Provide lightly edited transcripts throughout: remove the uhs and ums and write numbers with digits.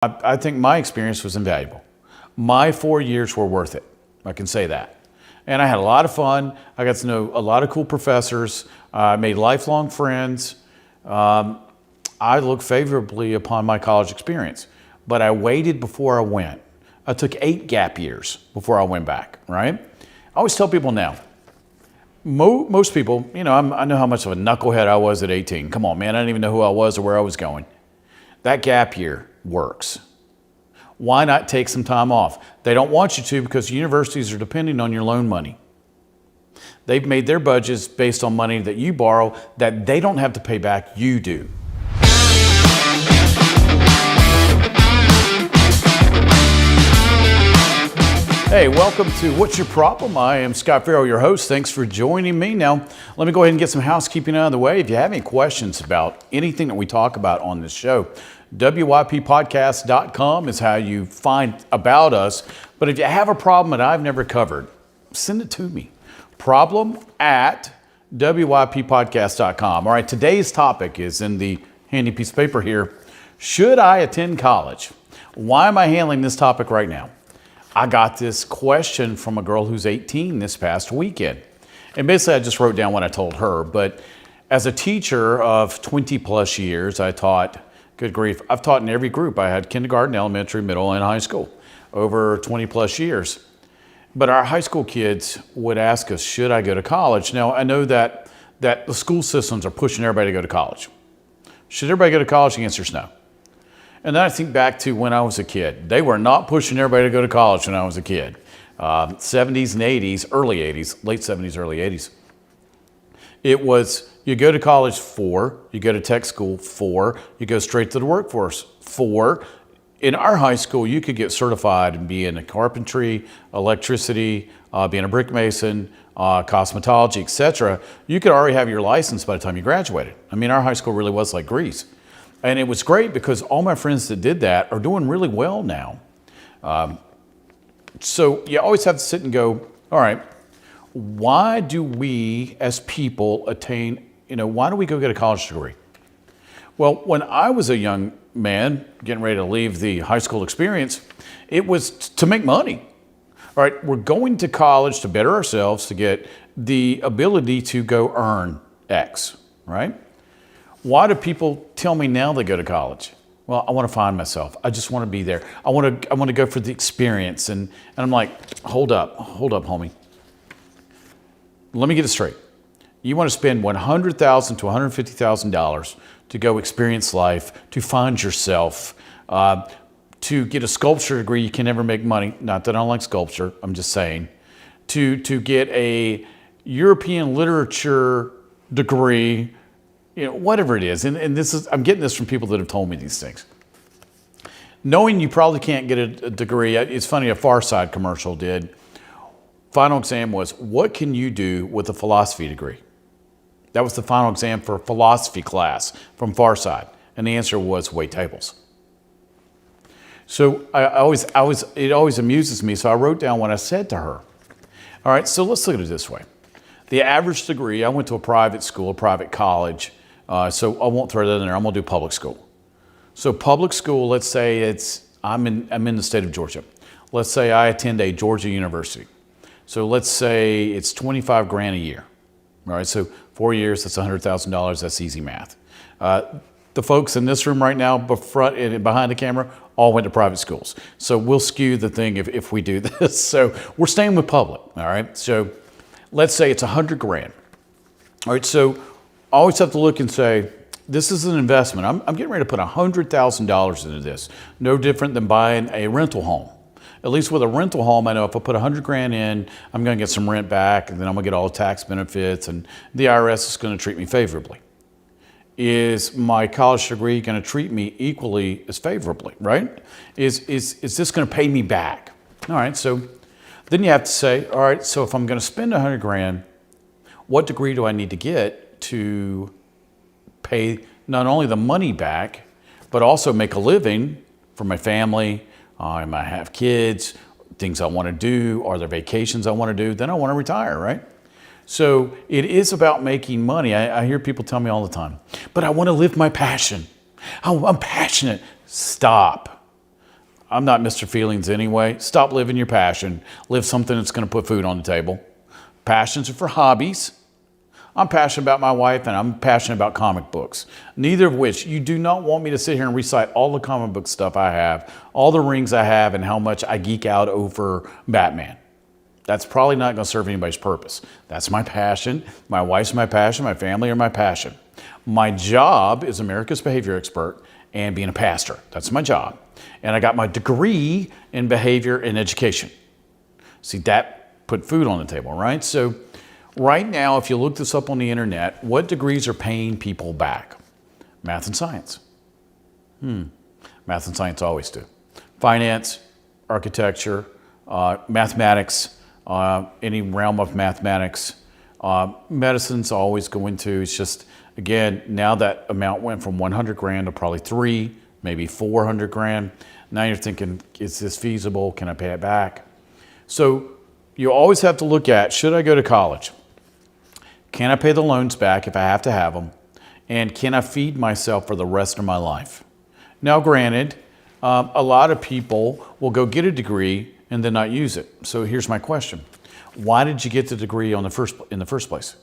I think my experience was invaluable. My 4 years were worth it. I can say that. And I had a lot of fun. I got to know a lot of cool professors. I made lifelong friends. I look favorably upon my college experience, but I waited before I went. I took 8 gap years before I went back, right? I always tell people now, most people, I know how much of a knucklehead I was at 18. Come on, man, I didn't even know who I was or where I was going. That gap year works. Why not take some time off? They don't want you to because universities are depending on your loan money. They've made their budgets based on money that you borrow that they don't have to pay back, you do. Hey, welcome to What's Your Problem? I am Scott Farrell, your host. Thanks for joining me. Now, let me go ahead and get some housekeeping out of the way. If you have any questions about anything that we talk about on this show, wyppodcast.com is how you find about us. But if you have a problem that I've never covered, send it to me. Problem@wyppodcast.com. All right, today's topic is in the handy piece of paper here. Should I attend college? Why am I handling this topic right now? I got this question from a girl who's 18 this past weekend. And basically I just wrote down what I told her. But as a teacher of 20 plus years, I taught, good grief, I've taught in every group. I had kindergarten, elementary, middle, and high school over 20 plus years. But our high school kids would ask us, should I go to college? Now, I know that the school systems are pushing everybody to go to college. Should everybody go to college? The answer is no. And then I think back to when I was a kid. They were not pushing everybody to go to college when I was a kid. 70s and 80s, early 80s, late 70s, early 80s. It was, you go to college 4, you go to tech school 4, you go straight to the workforce 4. In our high school, you could get certified and be in carpentry, electricity, being a brick mason, cosmetology, etc. You could already have your license by the time you graduated. I mean, our high school really was like Greece. And it was great because all my friends that did that are doing really well now. So you always have to sit and go, all right, why do we as people attain, why do we go get a college degree? Well, when I was a young man getting ready to leave the high school experience, it was to make money. All right, we're going to college to better ourselves, to get the ability to go earn X, right? Why do people tell me now they go to college? Well, I want to find myself. I just want to be there. I want to go for the experience. And I'm like, hold up, homie. Let me get it straight. You want to spend $100,000 to $150,000 to go experience life, to find yourself, to get a sculpture degree. You can never make money. Not that I don't like sculpture. I'm just saying. To get a European literature degree, whatever it is. And this is, I'm getting this from people that have told me these things. Knowing you probably can't get a degree. It's funny, a Far Side commercial did. Final exam was, what can you do with a philosophy degree? That was the final exam for a philosophy class from Far Side. And the answer was wait tables. So it always amuses me. So I wrote down what I said to her. All right, so let's look at it this way. The average degree, I went to a private school, a private college. So I won't throw that in there. I'm going to do public school. So public school, let's say I'm in the state of Georgia. Let's say I attend a Georgia university. So let's say it's $25,000 a year. All right, so 4 years, that's $100,000. That's easy math. The folks in this room right now, front and behind the camera, all went to private schools. So we'll skew the thing if we do this. So we're staying with public. All right, so let's say it's $100,000. All right, so I always have to look and say, this is an investment. I'm getting ready to put $100,000 into this. No different than buying a rental home. At least with a rental home, I know if I put $100,000 in, I'm going to get some rent back, and then I'm going to get all the tax benefits, and the IRS is going to treat me favorably. Is my college degree going to treat me equally as favorably, right? Is this going to pay me back? All right, so then you have to say, all right, so if I'm going to spend $100,000, what degree do I need to get to pay not only the money back, but also make a living for my family? I might have kids, things I want to do, are there vacations I want to do? Then I want to retire, right? So it is about making money. I hear people tell me all the time, but I want to live my passion. I'm passionate. Stop. I'm not Mr. Feelings anyway. Stop living your passion. Live something that's going to put food on the table. Passions are for hobbies. I'm passionate about my wife and I'm passionate about comic books. Neither of which, you do not want me to sit here and recite all the comic book stuff I have, all the rings I have, and how much I geek out over Batman. That's probably not going to serve anybody's purpose. That's my passion. My wife's my passion. My family are my passion. My job is America's behavior expert and being a pastor. That's my job. And I got my degree in behavior and education. See, that put food on the table, right? So right now, if you look this up on the internet, what degrees are paying people back? Math and science. Math and science always do. Finance, architecture, mathematics, any realm of mathematics. Medicine's always going to. It's just, again, now that amount went from 100 grand to probably 3, maybe 400 grand. Now you're thinking, is this feasible? Can I pay it back? So you always have to look at, should I go to college? Can I pay the loans back if I have to have them? And can I feed myself for the rest of my life? Now, granted, a lot of people will go get a degree and then not use it. So here's my question. Why did you get the degree in the first place?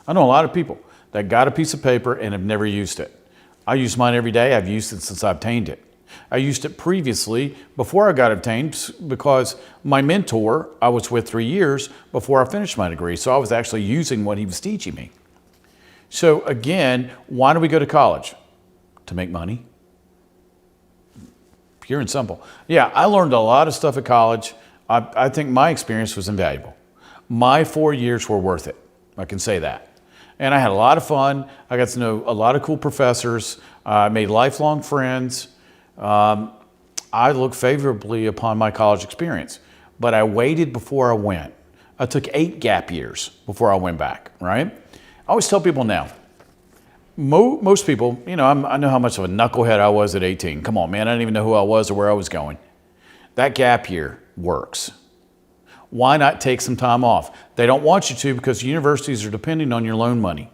I know a lot of people that got a piece of paper and have never used it. I use mine every day. I've used it since I obtained it. I used it previously before I got obtained because my mentor I was with 3 years before I finished my degree. So I was actually using what he was teaching me. So again, why do we go to college? To make money. Pure and simple. Yeah, I learned a lot of stuff at college. I think my experience was invaluable. My 4 years were worth it. I can say that. And I had a lot of fun. I got to know a lot of cool professors. I made lifelong friends. I look favorably upon my college experience, but I waited before I went. I took 8 gap years before I went back, right? I always tell people now, most people, you know, I know how much of a knucklehead I was at 18. Come on, man, I didn't even know who I was or where I was going. That gap year works. Why not take some time off? They don't want you to because universities are depending on your loan money.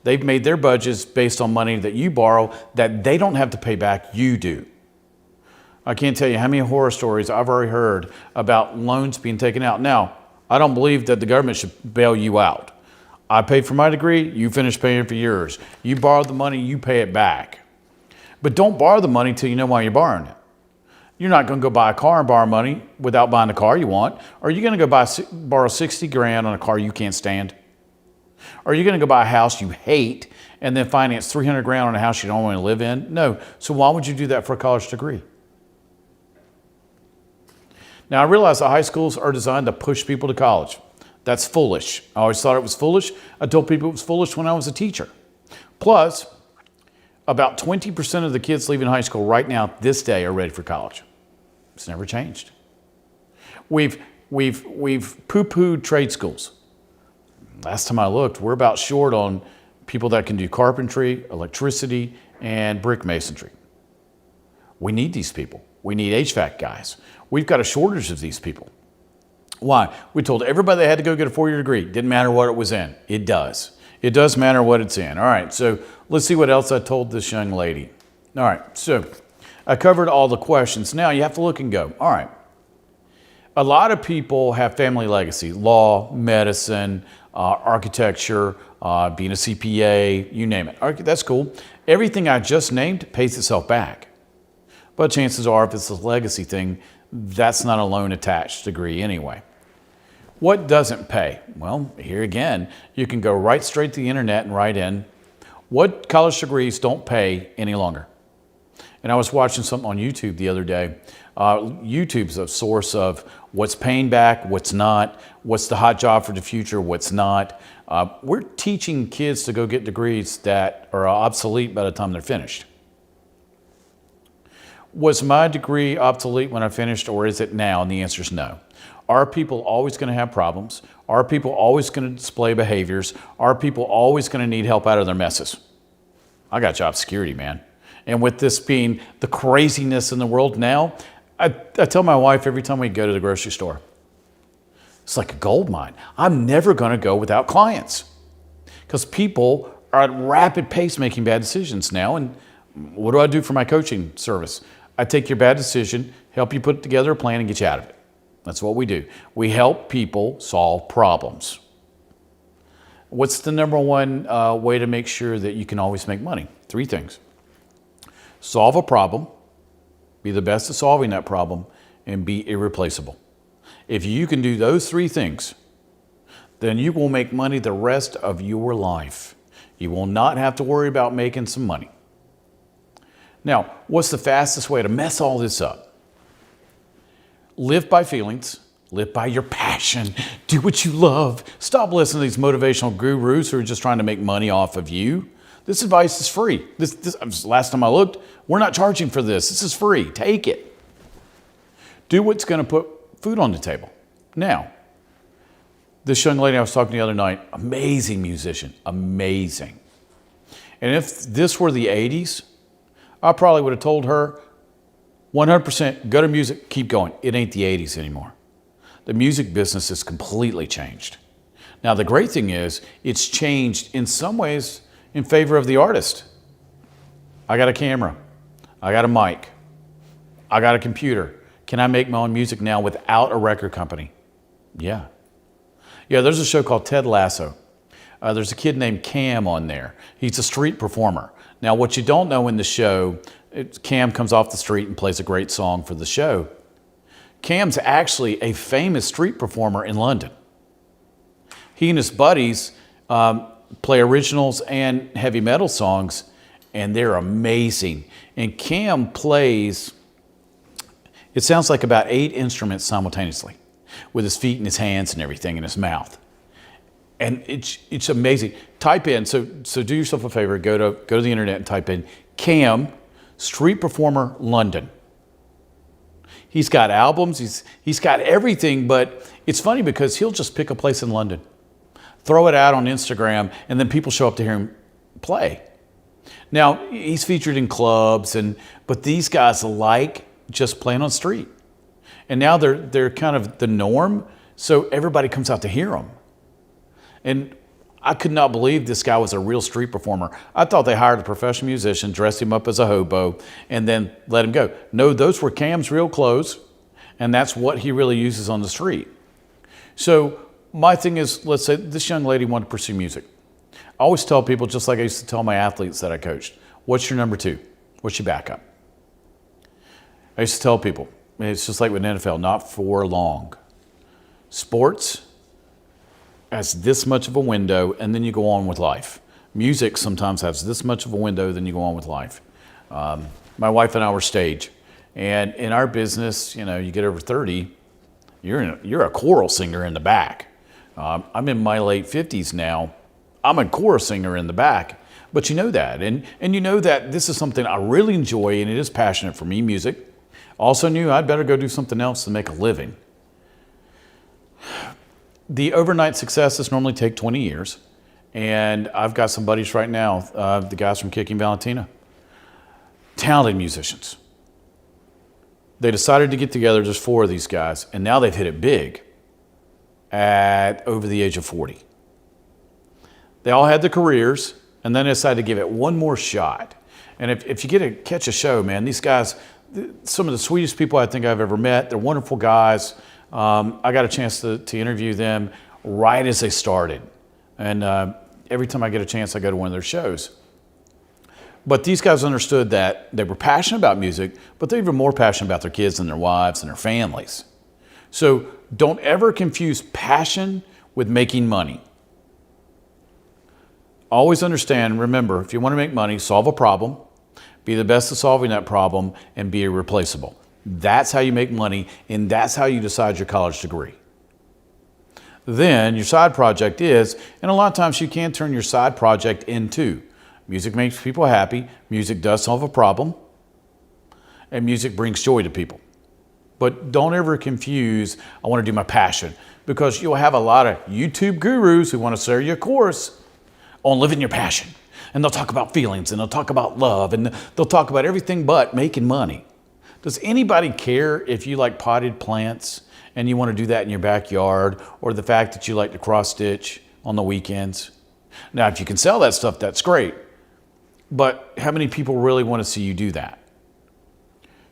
They've made their budgets based on money that you borrow that they don't have to pay back, you do. I can't tell you how many horror stories I've already heard about loans being taken out. Now, I don't believe that the government should bail you out. I paid for my degree, you finish paying for yours. You borrowed the money, you pay it back. But don't borrow the money till you know why you're borrowing it. You're not going to go buy a car and borrow money without buying the car you want. Or are you going to go borrow 60 grand on a car you can't stand? Or are you going to go buy a house you hate and then finance 300 grand on a house you don't want to live in? No. So why would you do that for a college degree? Now, I realize that high schools are designed to push people to college. That's foolish. I always thought it was foolish. I told people it was foolish when I was a teacher. Plus, about 20% of the kids leaving high school right now, this day, are ready for college. It's never changed. We've poo-pooed trade schools. Last time I looked, we're about short on people that can do carpentry, electricity, and brick masonry. We need these people. We need HVAC guys. We've got a shortage of these people. Why? We told everybody they had to go get a 4-year degree. Didn't matter what it was in. It does. It does matter what it's in. All right, so let's see what else I told this young lady. All right, so I covered all the questions. Now you have to look and go, all right. A lot of people have family legacy, law, medicine, architecture, being a CPA, you name it. That's cool. Everything I just named pays itself back. But chances are, if it's a legacy thing, that's not a loan attached degree anyway. What doesn't pay? Well, here again, you can go right straight to the internet and write in what college degrees don't pay any longer. And I was watching something on YouTube the other day. YouTube's a source of what's paying back, what's not, what's the hot job for the future, what's not. We're teaching kids to go get degrees that are obsolete by the time they're finished. Was my degree obsolete when I finished, or is it now? And the answer is no. Are people always going to have problems? Are people always going to display behaviors? Are people always going to need help out of their messes? I got job security, man. And with this being the craziness in the world now, I tell my wife every time we go to the grocery store, it's like a gold mine. I'm never going to go without clients because people are at rapid pace making bad decisions now. And What do I do for my coaching service? I take your bad decision, help you put together a plan, and get you out of it. That's what we do. We help people solve problems. What's the number one way to make sure that you can always make money? 3 things. Solve a problem, be the best at solving that problem, and be irreplaceable. If you can do those 3 things, then you will make money the rest of your life. You will not have to worry about making some money. Now, what's the fastest way to mess all this up? Live by feelings, live by your passion, do what you love. Stop listening to these motivational gurus who are just trying to make money off of you. This advice is free. Last time I looked, we're not charging for this. This is free. Take it. Do what's going to put food on the table. Now, this young lady I was talking to the other night, amazing musician, amazing. And if this were the 80s, I probably would have told her 100% go to music, keep going. It ain't the 80s anymore. The music business has completely changed. Now, the great thing is it's changed in some ways in favor of the artist. I got a camera. I got a mic. I got a computer. Can I make my own music now without a record company? Yeah. Yeah, there's a show called Ted Lasso. There's a kid named Cam on there. He's a street performer. Now, what you don't know in the show, Cam comes off the street and plays a great song for the show. Cam's actually a famous street performer in London. He and his buddies play originals and heavy metal songs, and they're amazing. And Cam plays, it sounds like about 8 instruments simultaneously, with his feet and his hands and everything in his mouth. And it's amazing. Type in, so do yourself a favor, go to the internet and type in Cam, street performer, London. He's got albums, he's got everything, but it's funny because he'll just pick a place in London, throw it out on Instagram, and then people show up to hear him play. Now, he's featured in clubs, but these guys like just playing on the street. And now they're kind of the norm, so everybody comes out to hear them. And I could not believe this guy was a real street performer. I thought they hired a professional musician, dressed him up as a hobo, and then let him go. No, those were Cam's real clothes, and that's what he really uses on the street. So my thing is, let's say this young lady wanted to pursue music. I always tell people, just like I used to tell my athletes that I coached, what's your number 2? What's your backup? I used to tell people, it's just like with NFL, not for long. Sports has this much of a window, and then you go on with life. Music sometimes has this much of a window, then you go on with life. My wife and I were stage, and in our business, you get over 30, you're a choral singer in the back. I'm in my late 50s now. I'm a choral singer in the back, but you know that, and you know that this is something I really enjoy, and it is passionate for me, music. Also knew I'd better go do something else to make a living. The overnight successes normally take 20 years, and I've got some buddies right now, the guys from Kicking Valentina, talented musicians. They decided to get together, just 4 of these guys, and now they've hit it big at over the age of 40. They all had their careers, and then they decided to give it one more shot. And if you get to catch a show, man, these guys, some of the sweetest people I think I've ever met. They're wonderful guys. I got a chance to interview them right as they started. And every time I get a chance, I go to one of their shows. But these guys understood that they were passionate about music, but they're even more passionate about their kids and their wives and their families. So don't ever confuse passion with making money. Always understand, remember, if you want to make money, solve a problem, be the best at solving that problem, and be irreplaceable. That's how you make money, and that's how you decide your college degree. Then your side project is, and a lot of times you can turn your side project into, music makes people happy, music does solve a problem, and music brings joy to people. But don't ever confuse, I want to do my passion, because you'll have a lot of YouTube gurus who want to sell you a course on living your passion. And they'll talk about feelings, and they'll talk about love, and they'll talk about everything but making money. Does anybody care if you like potted plants and you want to do that in your backyard, or the fact that you like to cross stitch on the weekends? Now, if you can sell that stuff, that's great. But how many people really want to see you do that?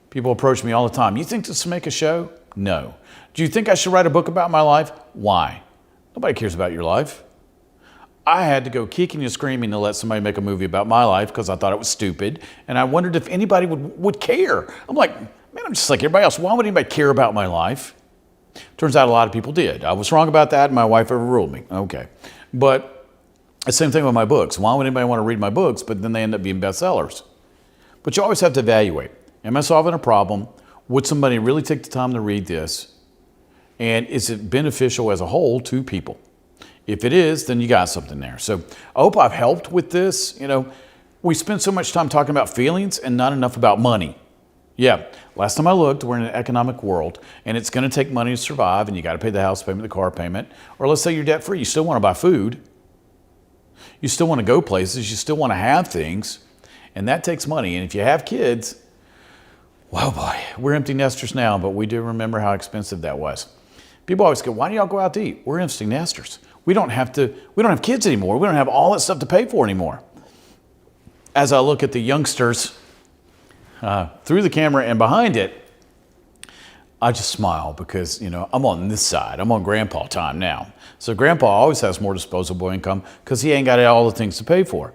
People approach me all the time. You think this will make a show? No. Do you think I should write a book about my life? Why? Nobody cares about your life. I had to go kicking and screaming to let somebody make a movie about my life because I thought it was stupid. And I wondered if anybody would care. I'm like, man, I'm just like everybody else. Why would anybody care about my life? Turns out a lot of people did. I was wrong about that, and my wife overruled me. Okay. But the same thing with my books. Why would anybody want to read my books, but then they end up being bestsellers? But you always have to evaluate. Am I solving a problem? Would somebody really take the time to read this? And is it beneficial as a whole to people? If it is, then you got something there. So I hope I've helped with this. You know, we spend so much time talking about feelings and not enough about money. Yeah, last time I looked, we're in an economic world, and it's going to take money to survive, and you got to pay the house payment, the car payment, or let's say you're debt free. You still want to buy food. You still want to go places. You still want to have things, and that takes money. And if you have kids, well, boy, we're empty nesters now, but we do remember how expensive that was. People always go, why do y'all go out to eat? We're empty nesters. We don't have kids anymore. We don't have all that stuff to pay for anymore. As I look at the youngsters through the camera and behind it, I just smile because, you know, I'm on this side. I'm on grandpa time now. So grandpa always has more disposable income because he ain't got all the things to pay for.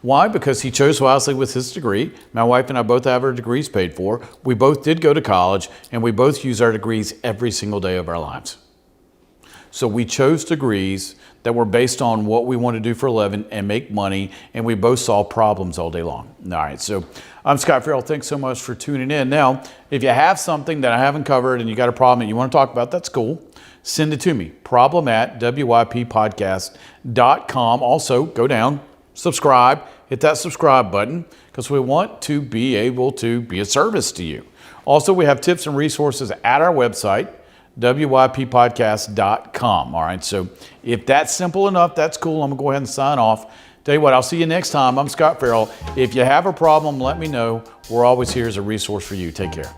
Why? Because he chose wisely with his degree. My wife and I both have our degrees paid for. We both did go to college, and we both use our degrees every single day of our lives. So we chose degrees that were based on what we want to do for a living and make money, and we both solve problems all day long. All right, so I'm Scott Farrell. Thanks so much for tuning in. Now, if you have something that I haven't covered and you got a problem that you want to talk about, that's cool. Send it to me, problem@wyppodcast.com. Also, go down, subscribe, hit that subscribe button because we want to be able to be a service to you. Also, we have tips and resources at our website, wyppodcast.com. All right, so if that's simple enough, that's cool. I'm going to go ahead and sign off. Tell you what, I'll see you next time. I'm Scott Farrell. If you have a problem, let me know. We're always here as a resource for you. Take care.